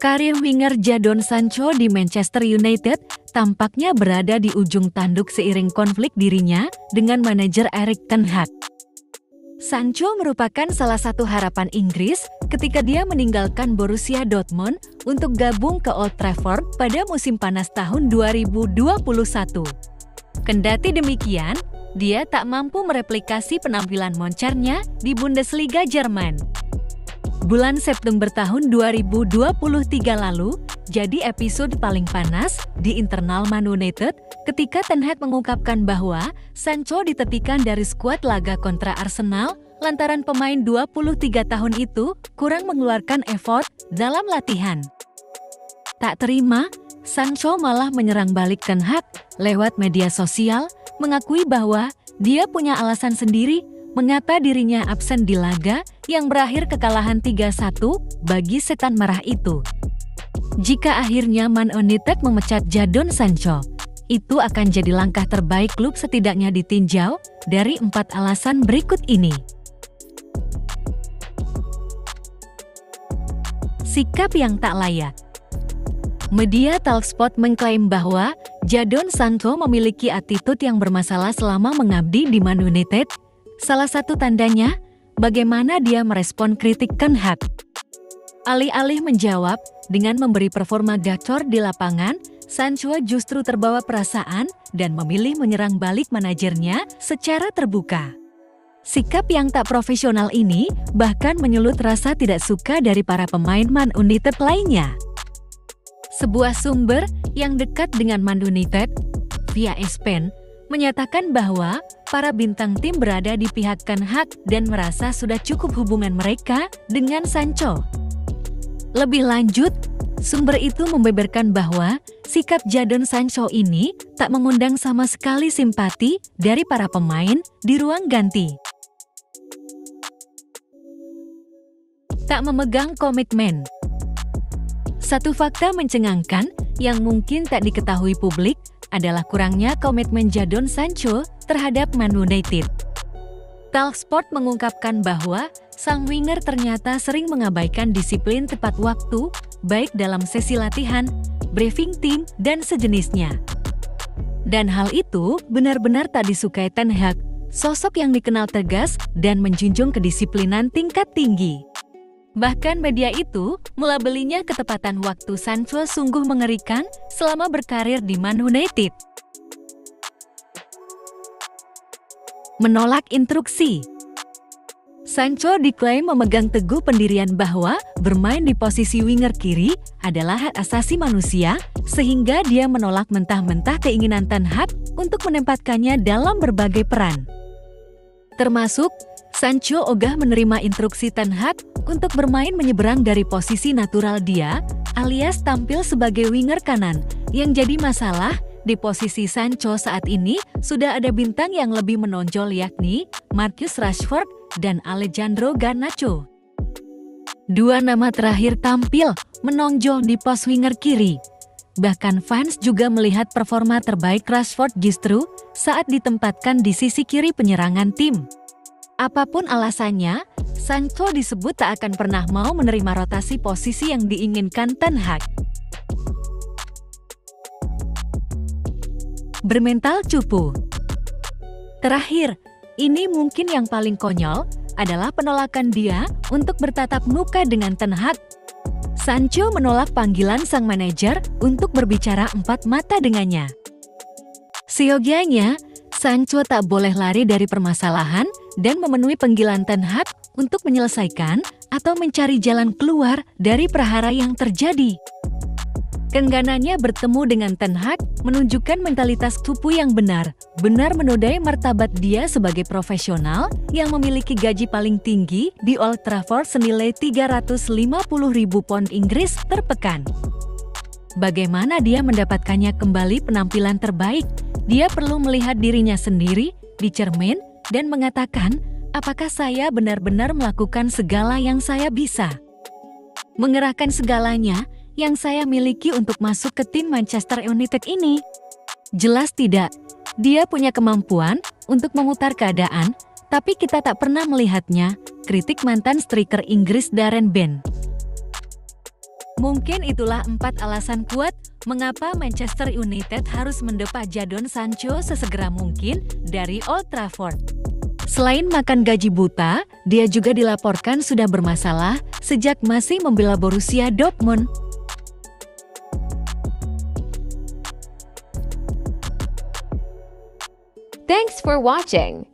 Karir winger Jadon Sancho di Manchester United tampaknya berada di ujung tanduk seiring konflik dirinya dengan manajer Erik ten Hag. Sancho merupakan salah satu harapan Inggris ketika dia meninggalkan Borussia Dortmund untuk gabung ke Old Trafford pada musim panas tahun 2021. Kendati demikian, dia tak mampu mereplikasi penampilan moncernya di Bundesliga Jerman. Bulan September tahun 2023 lalu jadi episode paling panas di internal Man United ketika Ten Hag mengungkapkan bahwa Sancho ditepikan dari skuad laga kontra Arsenal lantaran pemain 23 tahun itu kurang mengeluarkan effort dalam latihan. Tak terima, Sancho malah menyerang balik Ten Hag lewat media sosial, mengakui bahwa dia punya alasan sendiri mengapa dirinya absen di laga yang berakhir kekalahan 3-1 bagi setan merah itu. Jika akhirnya Man United memecat Jadon Sancho, itu akan jadi langkah terbaik klub setidaknya ditinjau dari 4 alasan berikut ini. Sikap yang tak layak. Media Talksport mengklaim bahwa Jadon Sancho memiliki attitude yang bermasalah selama mengabdi di Man United. Salah satu tandanya, bagaimana dia merespon kritik Ten Hag. Alih-alih menjawab dengan memberi performa gacor di lapangan, Sancho justru terbawa perasaan dan memilih menyerang balik manajernya secara terbuka. Sikap yang tak profesional ini bahkan menyulut rasa tidak suka dari para pemain Man United lainnya. Sebuah sumber yang dekat dengan Man United, via ESPN, menyatakan bahwa para bintang tim berada di pihak Ten Hag dan merasa sudah cukup hubungan mereka dengan Sancho. Lebih lanjut, sumber itu membeberkan bahwa sikap Jadon Sancho ini tak mengundang sama sekali simpati dari para pemain di ruang ganti. Tak memegang komitmen. Satu fakta mencengangkan yang mungkin tak diketahui publik adalah kurangnya komitmen Jadon Sancho terhadap Man United. Talksport mengungkapkan bahwa sang winger ternyata sering mengabaikan disiplin tepat waktu, baik dalam sesi latihan, briefing tim, dan sejenisnya. Dan hal itu benar-benar tak disukai Ten Hag, sosok yang dikenal tegas dan menjunjung kedisiplinan tingkat tinggi. Bahkan media itu melabelinya ketepatan waktu Sancho sungguh mengerikan selama berkarir di Man United. Menolak instruksi. Sancho diklaim memegang teguh pendirian bahwa bermain di posisi winger kiri adalah hak asasi manusia, sehingga dia menolak mentah-mentah keinginan Ten Hag untuk menempatkannya dalam berbagai peran. Termasuk, Sancho ogah menerima instruksi Ten Hag untuk bermain menyeberang dari posisi natural dia, alias tampil sebagai winger kanan. Yang jadi masalah, di posisi Sancho saat ini sudah ada bintang yang lebih menonjol yakni Marcus Rashford dan Alejandro Garnacho. Dua nama terakhir tampil menonjol di pos winger kiri. Bahkan fans juga melihat performa terbaik Rashford justru saat ditempatkan di sisi kiri penyerangan tim. Apapun alasannya, Sancho disebut tak akan pernah mau menerima rotasi posisi yang diinginkan Ten Hag. Bermental cupu. Terakhir, ini mungkin yang paling konyol adalah penolakan dia untuk bertatap muka dengan Ten Hag. Sancho menolak panggilan sang manajer untuk berbicara empat mata dengannya. Seyogianya, Sancho tak boleh lari dari permasalahan dan memenuhi panggilan Ten Hag untuk menyelesaikan atau mencari jalan keluar dari prahara yang terjadi. Kengganannya bertemu dengan Ten Hag menunjukkan mentalitas cupu yang benar-benar menodai martabat dia sebagai profesional yang memiliki gaji paling tinggi di Old Trafford senilai 350.000 pound Inggris per pekan. Bagaimana dia mendapatkannya kembali penampilan terbaik? Dia perlu melihat dirinya sendiri di cermin dan mengatakan, apakah saya benar-benar melakukan segala yang saya bisa? Mengerahkan segalanya yang saya miliki untuk masuk ke tim Manchester United ini? Jelas tidak. Dia punya kemampuan untuk memutar keadaan, tapi kita tak pernah melihatnya, kritik mantan striker Inggris Darren Bent. Mungkin itulah 4 alasan kuat mengapa Manchester United harus mendepak Jadon Sancho sesegera mungkin dari Old Trafford. Selain makan gaji buta, dia juga dilaporkan sudah bermasalah sejak masih membela Borussia Dortmund. Thanks for watching.